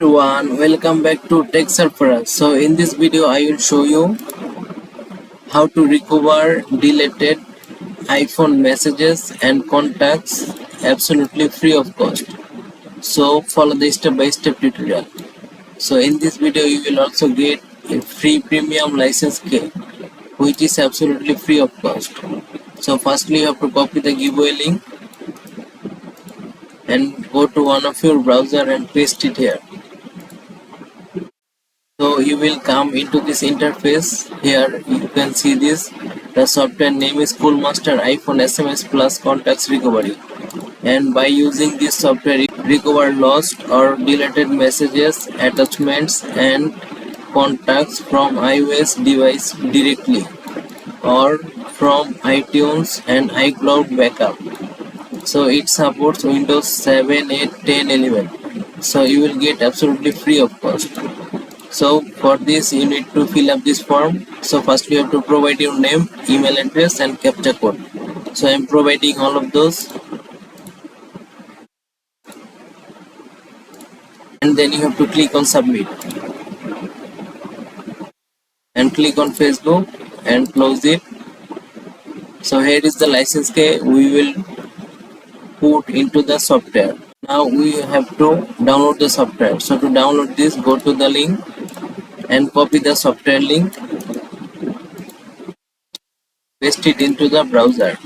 Everyone, welcome back to Tech Surfer. So in this video I will show you how to recover deleted iPhone messages and contacts absolutely free of cost. So follow the step-by-step tutorial. So in this video you will also get a free premium license key which is absolutely free of cost. So firstly you have to copy the giveaway link and go to one of your browser and paste it here. So you will come into this interface. Here you can see this. The software name is Coolmuster iPhone SMS Plus Contacts Recovery, and by using this software you recover lost or deleted messages, attachments and contacts from iOS device directly or from iTunes and iCloud backup. So it supports Windows 7, 8, 10, 11. So you will get absolutely free of cost. So for this you need to fill up this form. So first you have to provide your name, email address and captcha code. So I am providing all of those, and then you have to click on submit and click on Facebook and close it. So here is the license key we will put into the software. Now we have to download the software. So to download this, go to the link and copy the software link, paste it into the browser.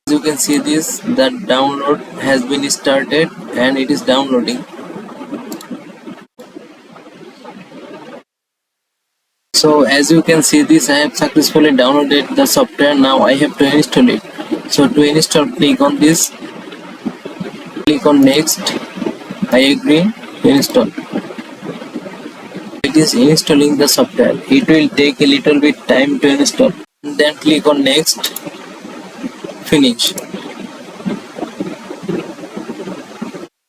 As you can see this, the download has been started and it is downloading. So as you can see this, I have successfully downloaded the software. Now I have to install it. So to install, click on this, click on next, I agree, install. It is installing the software. It will take a little bit time to install. And then click on next, finish.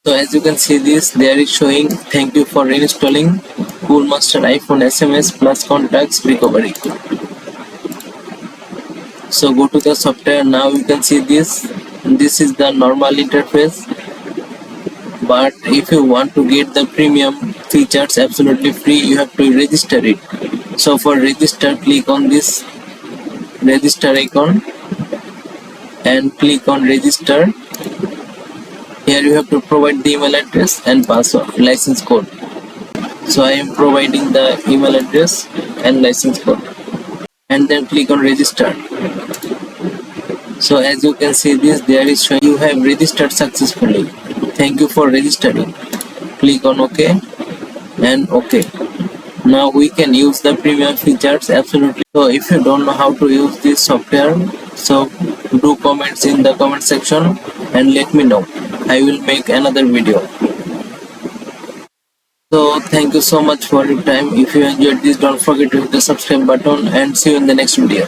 So as you can see this, there is showing thank you for installing Coolmuster iPhone SMS Plus Contacts Recovery. So go to the software. Now you can see this. This is the normal interface. But if you want to get the premium features absolutely free, you have to register it. So for register, click on this register icon and click on register. Here you have to provide the email address and password, license code. So I am providing the email address and license code, and then click on register. So as you can see this, there is showing you have registered successfully. Thank you for registering. Click on OK and OK. Now we can use the premium features absolutely. So if you don't know how to use this software, so do comments in the comment section and let me know. I will make another video. So thank you so much for your time. If you enjoyed this, don't forget to hit the subscribe button and see you in the next video.